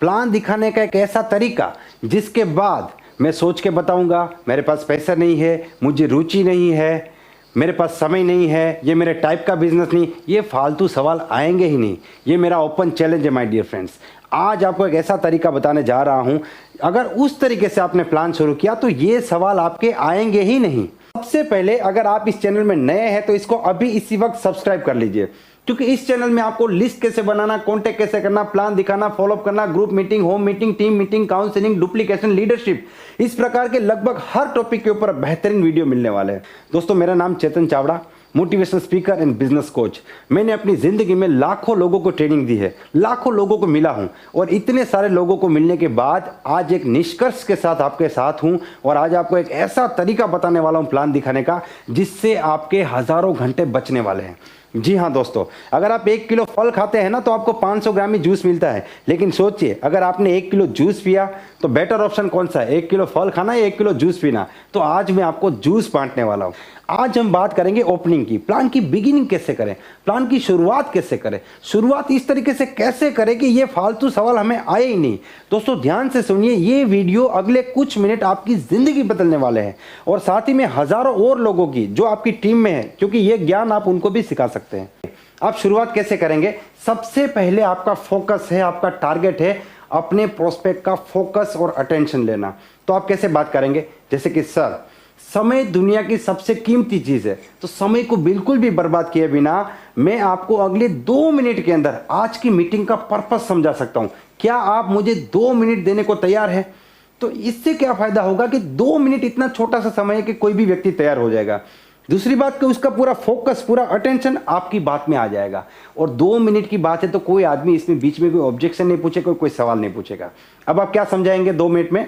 Plan दिखाने का एक ऐसा तरीका जिसके बाद मैं सोच के बताऊंगा मेरे पास पैसा नहीं है, मुझे रुचि नहीं है, मेरे पास समय नहीं है, ये मेरे टाइप का बिजनेस नहीं, ये फालतू सवाल आएंगे ही नहीं। ये मेरा ओपन चैलेंज है माय डियर फ्रेंड्स। आज आपको एक ऐसा तरीका बताने जा रहा हूं, अगर उस तरीके से आपने प्लान शुरू किया तो ये सवाल आपके आएंगे ही नहीं। सबसे पहले अगर आप इस चैनल में नए हैं तो इसको अभी इसी वक्त सब्सक्राइब कर लीजिए, क्योंकि इस चैनल में आपको लिस्ट कैसे बनाना, कॉन्टेक्ट कैसे करना, प्लान दिखाना, फॉलोअप करना, group meeting, home meeting, team meeting, counselling, duplication, leadership, इस प्रकार के लगभग हर टॉपिक के ऊपर बेहतरीन वीडियो मिलने वाले हैं। दोस्तों, मेरा नाम Chetan Chavda, motivational speaker and business coach. मैंने अपनी जिंदगी में लाखों लोगों को ट्रेनिंग दी है, लाखों लोगों को मिला हूं, और इतने सारे लोगों को मिलने के बाद आज एक निष्कर्ष के साथ आपके साथ हूं, और आज आपको एक ऐसा तरीका बताने वाला हूं प्लान दिखाने का जिससे आपके हजारों घंटे बचने वाले हैं। जी हाँ दोस्तों, अगर आप 1 किलो फल खाते हैं ना तो आपको 500 ग्राम ही जूस मिलता है, लेकिन सोचिए अगर आपने 1 किलो जूस पिया तो बेटर ऑप्शन कौन सा है, 1 किलो फल खाना या 1 किलो जूस पीना। तो आज मैं आपको जूस बांटने वाला हूं। आज हम बात करेंगे ओपनिंग की, प्लान की बिगिनिंग कैसे करें, प्लान की शुरुआत कैसे करें, शुरुआत इस तरीके से कैसे करें कि ये फालतू सवाल हमें आए ही नहीं। दोस्तों ध्यान से सुनिए, ये वीडियो अगले कुछ मिनट आपकी जिंदगी बदलने वाले हैं, और साथ ही में हजारों और लोगों की जो आपकी टीम में है, क्योंकि ये ज्ञान आप उनको भी सिखा सकते हैं। आप शुरुआत कैसे करेंगे? सबसे पहले आपका फोकस है, आपका टारगेट है अपने प्रोस्पेक्ट का फोकस और अटेंशन लेना। तो आप कैसे बात करेंगे? जैसे कि सर, समय दुनिया की सबसे कीमती चीज है, तो समय को बिल्कुल भी बर्बाद किए बिना मैं आपको अगले 2 मिनट के अंदर आज की मीटिंग का पर्पस समझा सकता हूं। क्या आप मुझे 2 मिनट देने को तैयार हैं? तो इससे क्या फायदा होगा कि 2 मिनट इतना छोटा सा समय है कि कोई भी व्यक्ति तैयार हो जाएगा। दूसरी बात कि उसका पूरा फोकस, पूरा अटेंशन आपकी बात में आ जाएगा। और 2 मिनट की बात है तो कोई आदमी इसमें बीच में कोई ऑब्जेक्शन नहीं पूछेगा, कोई सवाल नहीं पूछेगा। अब आप क्या समझाएंगे 2 मिनट में?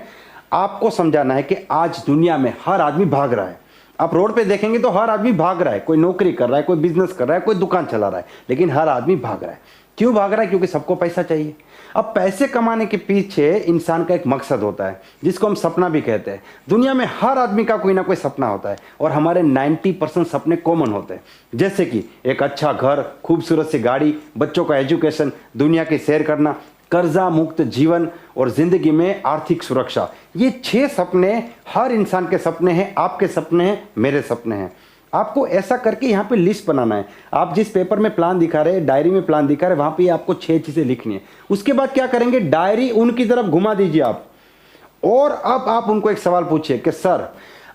आपको समझाना है कि आज दुनिया में हर आदमी भाग रहा है। आप रोड पे देखेंगे तो हर आदमी भाग रहा है, कोई नौकरी कर रहा है, कोई बिजनेस कर रहा है, कोई दुकान चला रहा है, लेकिन हर आदमी भाग रहा है। क्यों भाग रहा है? क्योंकि सबको पैसा चाहिए। अब पैसे कमाने के पीछे इंसान का एक मकसद होता है जिसको हम सपना भी कहते हैं। दुनिया में हर आदमी का कोई ना कोई सपना होता है, और हमारे 90% सपने कॉमन होते हैं, जैसे कि एक अच्छा घर, खूबसूरत सी गाड़ी, बच्चों का एजुकेशन, दुनिया की सैर करना, कर्जा मुक्त जीवन, और जिंदगी में आर्थिक सुरक्षा। ये 6 सपने हर इंसान के सपने हैं, आपके सपने हैं, मेरे सपने हैं। आपको ऐसा करके यहाँ पे लिस्ट बनाना है। आप जिस पेपर में प्लान दिखा रहे हैं, डायरी में प्लान दिखा रहे हैं, वहां पे आपको 6 चीजें लिखनी है। उसके बाद क्या करेंगे? डायरी उनकी तरफ घुमा दीजिए आप, और अब आप उनको एक सवाल पूछिए कि सर,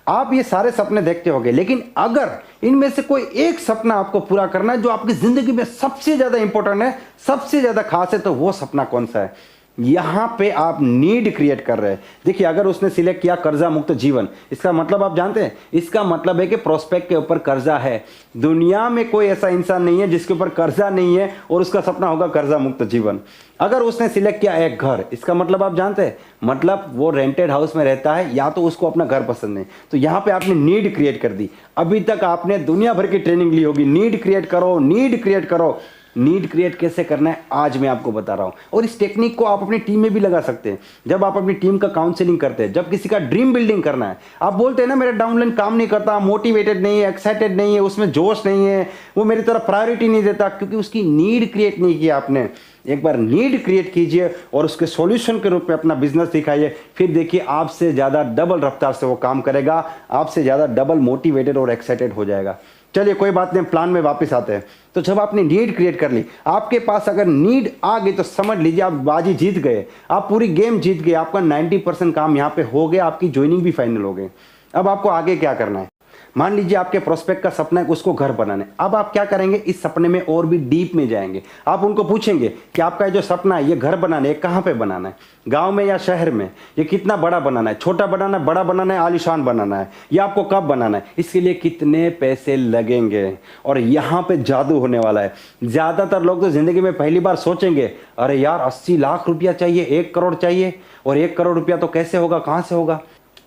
आप ये सारे सपने देखते होंगे, लेकिन अगर इनमें से कोई एक सपना आपको पूरा करना है जो आपकी जिंदगी में सबसे ज्यादा इंपॉर्टेंट है, सबसे ज्यादा खास है, तो वो सपना कौन सा है? यहां पे आप नीड क्रिएट कर रहे हैं। देखिए, अगर उसने सिलेक्ट किया कर्जा मुक्त जीवन, इसका मतलब आप जानते हैं, इसका मतलब है कि प्रोस्पेक्ट के ऊपर कर्जा है। दुनिया में कोई ऐसा इंसान नहीं है जिसके ऊपर कर्जा नहीं है और उसका सपना होगा कर्जा मुक्त जीवन। अगर उसने सिलेक्ट किया एक घर, इसका मतलब आप जानते हैं, मतलब वो रेंटेड हाउस में रहता है या तो उसको अपना घर पसंद नहीं। तो यहां पे आपने नीड क्रिएट कर दी। अभी तक आपने दुनिया भर की ट्रेनिंग ली होगी, नीड क्रिएट करो, नीड क्रिएट करो। नीड क्रिएट कैसे करना है आज मैं आपको बता रहा हूं, और इस टेक्निक को आप अपनी टीम में भी लगा सकते हैं। जब आप अपनी टीम का काउंसलिंग करते हैं, जब किसी का ड्रीम बिल्डिंग करना है, आप बोलते हैं ना मेरा डाउनलाइन काम नहीं करता, मोटिवेटेड नहीं है, एक्साइटेड नहीं है, उसमें जोश नहीं है, वो मेरी तरफ प्रायोरिटी नहीं देता, क्योंकि उसकी नीड क्रिएट नहीं किया आपने। एक बार नीड क्रिएट कीजिए और उसके सॉल्यूशन के रूप में अपना बिजनेस दिखाइए, फिर देखिए आपसे ज्यादा डबल रफ्तार से वो काम करेगा, आपसे ज्यादा डबल मोटिवेटेड और एक्साइटेड हो जाएगा। चलिए कोई बात नहीं, प्लान में वापस आते हैं। तो जब आपने नीड क्रिएट कर ली, आपके पास अगर नीड आ गई तो समझ लीजिए आप बाजी जीत गए, आप पूरी गेम जीत गए, आपका 90% काम यहाँ पे हो गया, आपकी ज्वाइनिंग भी फाइनल हो गई। अब आपको आगे क्या करना है? मान लीजिए आपके प्रोस्पेक्ट का सपना है उसको घर बनाना है। अब आप क्या करेंगे? इस सपने में और भी डीप में जाएंगे। आप उनको पूछेंगे कि आपका जो सपना है, ये घर बनाना है, कहाँ पे बनाना है, गांव में या शहर में, ये कितना बड़ा बनाना है, छोटा बनाना है, बड़ा बनाना है, आलीशान बनाना है, ये आपको कब बनाना है, इसके लिए कितने पैसे लगेंगे। और यहाँ पे जादू होने वाला है। ज्यादातर लोग तो जिंदगी में पहली बार सोचेंगे, अरे यार 80 लाख रुपया चाहिए, 1 करोड़ चाहिए, और 1 करोड़ रुपया तो कैसे होगा, कहां से होगा।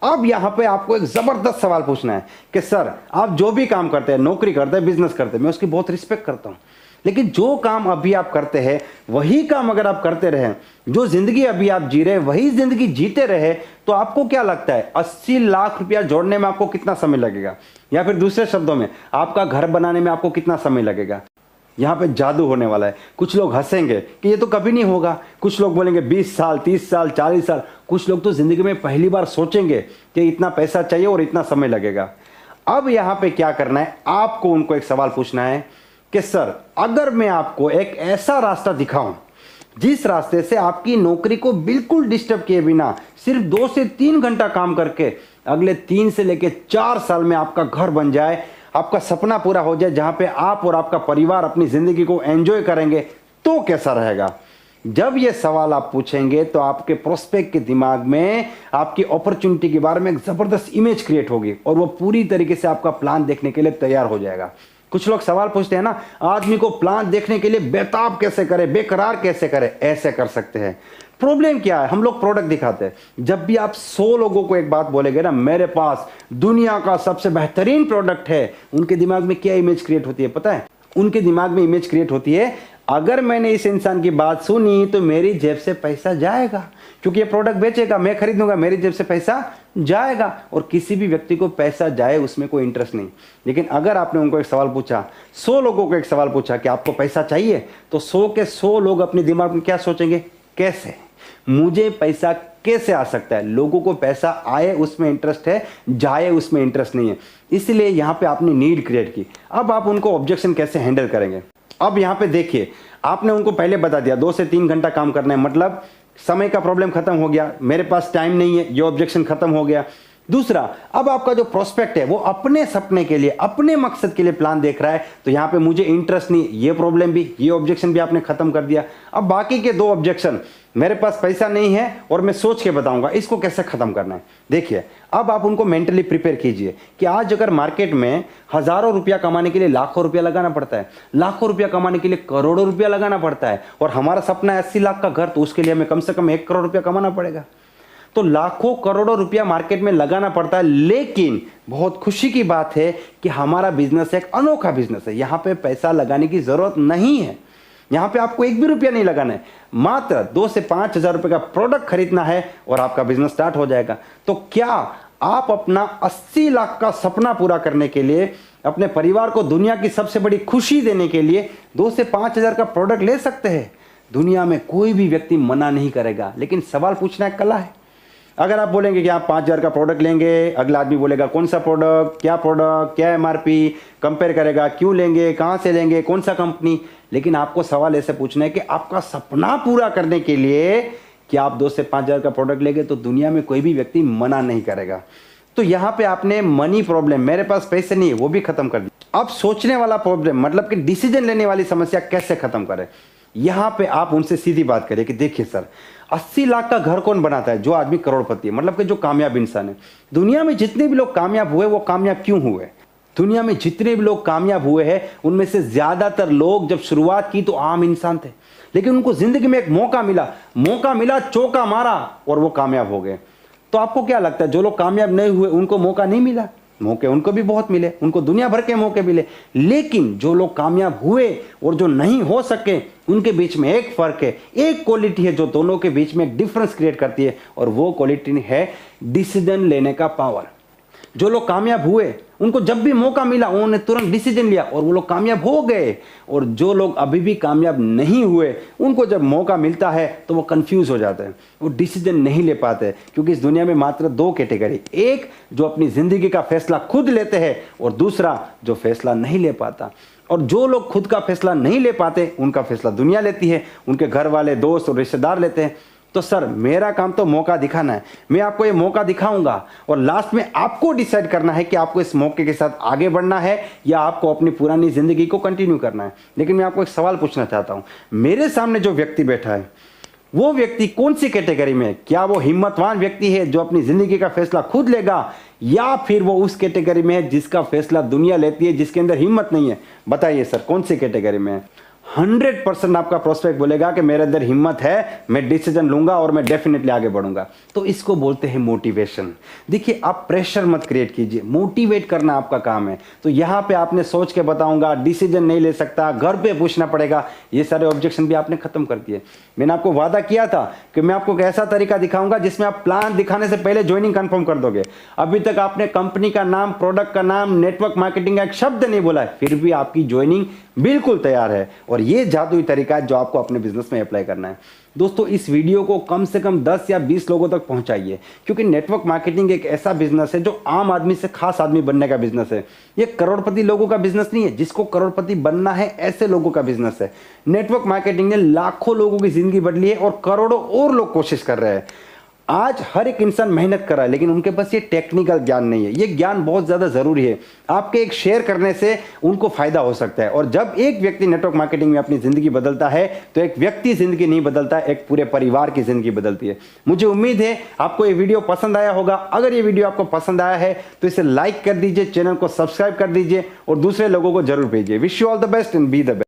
अब यहां पे आपको एक जबरदस्त सवाल पूछना है कि सर, आप जो भी काम करते हैं, नौकरी करते हैं, बिजनेस करते हैं, मैं उसकी बहुत रिस्पेक्ट करता हूं, लेकिन जो काम अभी आप करते हैं वही काम अगर आप करते रहे, जो जिंदगी अभी आप जी रहे हैं वही जिंदगी जीते रहे, तो आपको क्या लगता है 80 लाख रुपया जोड़ने में आपको कितना समय लगेगा? या फिर दूसरे शब्दों में, आपका घर बनाने में आपको कितना समय लगेगा? यहाँ पे जादू होने वाला है। कुछ लोग हंसेंगे कि ये तो कभी नहीं होगा, कुछ लोग बोलेंगे 20 साल, 30 साल, 40 साल, कुछ लोग तो ज़िंदगी में पहली बार सोचेंगे कि इतना पैसा चाहिए और इतना समय लगेगा। अब यहाँ पे क्या करना है, आपको उनको एक सवाल पूछना है कि सर, अगर मैं आपको एक ऐसा रास्ता दिखाऊं जिस रास्ते से आपकी नौकरी को बिल्कुल डिस्टर्ब किए बिना सिर्फ 2 से 3 घंटा काम करके अगले 3 से लेके 4 साल में आपका घर बन जाए, आपका सपना पूरा हो जाए, जहां पे आप और आपका परिवार अपनी जिंदगी को एंजॉय करेंगे, तो कैसा रहेगा? जब ये सवाल आप पूछेंगे तो आपके प्रोस्पेक्ट के दिमाग में आपकी अपॉर्चुनिटी के बारे में एक जबरदस्त इमेज क्रिएट होगी और वो पूरी तरीके से आपका प्लान देखने के लिए तैयार हो जाएगा। कुछ लोग सवाल पूछते हैं ना, आदमी को प्लान देखने के लिए बेताब कैसे करे, बेकरार कैसे करे? ऐसे कर सकते हैं। प्रॉब्लम क्या है, हम लोग प्रोडक्ट दिखाते हैं। जब भी आप 100 लोगों को एक बात बोलेंगे ना, मेरे पास दुनिया का सबसे बेहतरीन प्रोडक्ट है, उनके दिमाग में क्या इमेज क्रिएट होती है पता है? उनके दिमाग में इमेज क्रिएट होती है, अगर मैंने इस इंसान की बात सुनी तो मेरी जेब से पैसा जाएगा, क्योंकि ये प्रोडक्ट बेचेगा, मैं खरीदूंगा, मेरी जेब से पैसा जाएगा। और किसी भी व्यक्ति को पैसा जाए उसमें कोई इंटरेस्ट नहीं। लेकिन अगर आपने उनको एक सवाल पूछा, 100 लोगों को एक सवाल पूछा कि आपको पैसा चाहिए, तो 100 के 100 लोग अपने दिमाग में क्या सोचेंगे? कैसे, मुझे पैसा कैसे आ सकता है? लोगों को पैसा आए उसमें इंटरेस्ट है, जाए उसमें इंटरेस्ट नहीं है। इसलिए यहां पे आपने नीड क्रिएट की। अब आप उनको ऑब्जेक्शन कैसे हैंडल करेंगे? अब यहां पे देखिए, आपने उनको पहले बता दिया 2 से 3 घंटा काम करना है, मतलब समय का प्रॉब्लम खत्म हो गया, मेरे पास टाइम नहीं है, ये ऑब्जेक्शन खत्म हो गया। दूसरा, अब आपका जो प्रोस्पेक्ट है वो अपने सपने के लिए, अपने मकसद के लिए प्लान देख रहा है, तो यहां पे मुझे इंटरेस्ट नहीं, ये प्रॉब्लम भी, ये ऑब्जेक्शन भी आपने खत्म कर दिया। अब बाकी के 2 ऑब्जेक्शन, मेरे पास पैसा नहीं है और मैं सोच के बताऊंगा, इसको कैसे खत्म करना है। देखिए, अब आप उनको मेंटली प्रिपेयर कीजिए कि आज अगर मार्केट में हजारों रुपया कमाने के लिए लाखों रुपया लगाना पड़ता है, लाखों रुपया कमाने के लिए करोड़ों रुपया लगाना पड़ता है, और हमारा सपना है 80 लाख का घर, तो उसके लिए हमें कम से कम 1 करोड़ रुपया कमाना पड़ेगा। तो लाखों करोड़ों रुपया मार्केट में लगाना पड़ता है। लेकिन बहुत खुशी की बात है कि हमारा बिजनेस एक अनोखा बिजनेस है, यहां पे पैसा लगाने की जरूरत नहीं है, यहां पे आपको 1 भी रुपया नहीं लगाना है, मात्र 2 से 5 हजार रुपए का प्रोडक्ट खरीदना है और आपका बिजनेस स्टार्ट हो जाएगा। तो क्या आप अपना 80 लाख का सपना पूरा करने के लिए, अपने परिवार को दुनिया की सबसे बड़ी खुशी देने के लिए 2 से 5 हजार का प्रोडक्ट ले सकते हैं? दुनिया में कोई भी व्यक्ति मना नहीं करेगा, लेकिन सवाल पूछना एक कला है। अगर आप बोलेंगे कि आप 5,000 का प्रोडक्ट लेंगे, अगला आदमी बोलेगा कौन सा प्रोडक्ट, क्या एमआरपी, कंपेयर करेगा, क्यों लेंगे, कहां से लेंगे, कौन सा कंपनी। लेकिन आपको सवाल ऐसे पूछना है कि आपका सपना पूरा करने के लिए कि आप 2 से 5,000 का प्रोडक्ट लेंगे तो दुनिया में कोई भी व्यक्ति मना नहीं करेगा। तो यहां पे आपने मनी प्रॉब्लम, मेरे पास पैसे नहीं है, वो भी खत्म कर दिया। अब सोचने वाला प्रॉब्लम, मतलब कि डिसीजन लेने वाली समस्या कैसे खत्म करें, यहां पे आप उनसे सीधी बात करें कि देखिए सर, 80 लाख का घर कौन बनाता है? जो आदमी करोड़पति है, मतलब कि जो कामयाब इंसान है। दुनिया में जितने भी लोग कामयाब हुए, वो कामयाब क्यों हुए? दुनिया में जितने भी लोग कामयाब हुए हैं, उनमें से ज्यादातर लोग जब शुरुआत की तो आम इंसान थे, लेकिन उनको जिंदगी में एक मौका मिला, चौका मारा और वो कामयाब हो गए। तो आपको क्या लगता है, जो लोग कामयाब नहीं हुए उनको मौका नहीं मिला? मौके उनको भी बहुत मिले, उनको दुनिया भर के मौके मिले। लेकिन जो लोग कामयाब हुए और जो नहीं हो सके, उनके बीच में एक फर्क है, एक क्वालिटी है जो दोनों के बीच में डिफरेंस क्रिएट करती है, और वो क्वालिटी है डिसीजन लेने का पावर। जो लोग कामयाब हुए, उनको जब भी मौका मिला उन्होंने तुरंत डिसीजन लिया और वो लोग कामयाब हो गए। और जो लोग अभी भी कामयाब नहीं हुए, उनको जब मौका मिलता है तो वो कंफ्यूज हो जाते हैं, वो डिसीजन नहीं ले पाते। क्योंकि इस दुनिया में मात्र 2 कैटेगरी, एक जो अपनी जिंदगी का फैसला खुद लेते हैं और दूसरा जो फैसला नहीं ले पाता। और जो लोग खुद का फैसला नहीं ले पाते, उनका फैसला दुनिया लेती है, उनके घर वाले, दोस्त और रिश्तेदार लेते हैं। तो सर, मेरा काम तो मौका दिखाना है, मैं आपको ये मौका दिखाऊंगा और लास्ट में आपको डिसाइड करना है कि आपको इस मौके के साथ आगे बढ़ना है या आपको अपनी पुरानी जिंदगी को कंटिन्यू करना है। लेकिन मैं आपको एक सवाल पूछना चाहता हूं, मेरे सामने जो व्यक्ति बैठा है, वो व्यक्ति कौन सी कैटेगरी में है? क्या वो हिम्मतवान व्यक्ति है जो अपनी जिंदगी का फैसला खुद लेगा, या फिर वो उस कैटेगरी में है जिसका फैसला दुनिया लेती है, जिसके अंदर हिम्मत नहीं है? बताइए सर, कौन सी कैटेगरी में है? 100% आपका प्रोस्पेक्ट बोलेगा कि मेरे अंदर हिम्मत है, मैं डिसीजन लूंगा और मैं डेफिनेटली आगे बढ़ूंगा। तो इसको बोलते हैं मोटिवेशन। देखिए, आप प्रेशर मत क्रिएट कीजिए, मोटिवेट करना आपका काम है। तो यहां पे आपने सोच के बताऊंगा, डिसीजन नहीं ले सकता, घर पे पूछना पड़ेगा, ये सारे ऑब्जेक्शन भी आपने खत्म कर दिए। मैंने आपको वादा किया था कि मैं आपको एक ऐसा तरीका दिखाऊंगा जिसमें आप प्लान दिखाने से पहले ज्वाइनिंग कंफर्म कर दोगे। अभी तक आपने कंपनी का नाम, प्रोडक्ट का नाम, नेटवर्क मार्केटिंग का एक शब्द नहीं बोला है, फिर भी आपकी ज्वाइनिंग बिल्कुल तैयार है और ये जादुई तरीका है जो आपको अपने बिजनेस में अप्लाई करना है। दोस्तों, इस वीडियो को कम से कम 10 या 20 लोगों तक पहुंचाइए, क्योंकि नेटवर्क मार्केटिंग एक ऐसा बिजनेस है जो आम आदमी से खास आदमी बनने का बिजनेस है। ये करोड़पति लोगों का बिजनेस नहीं है, जिसको करोड़पति बनना है ऐसे लोगों का बिजनेस है। नेटवर्क मार्केटिंग ने लाखों लोगों की जिंदगी बदली है और करोड़ों और लोग कोशिश कर रहे हैं। आज हर एक इंसान मेहनत कर रहा है, लेकिन उनके पास ये टेक्निकल ज्ञान नहीं है। ये ज्ञान बहुत ज़्यादा ज़रूरी है। आपके एक शेयर करने से उनको फायदा हो सकता है। और जब एक व्यक्ति नेटवर्क मार्केटिंग में अपनी ज़िंदगी बदलता है तो एक व्यक्ति ज़िंदगी नहीं बदलता, एक पूरे परिवार की ज़िंदगी बदलती है। मुझे उम्मीद है आपको ये वीडियो पसंद आया होगा। अगर ये वीडियो आपको पसंद आया है तो इसे लाइक कर दीजिए, चैनल को सब्सक्राइब कर दीजिए और दूसरे लोगों को जरूर भेजिए। Wish you all the best and be the best.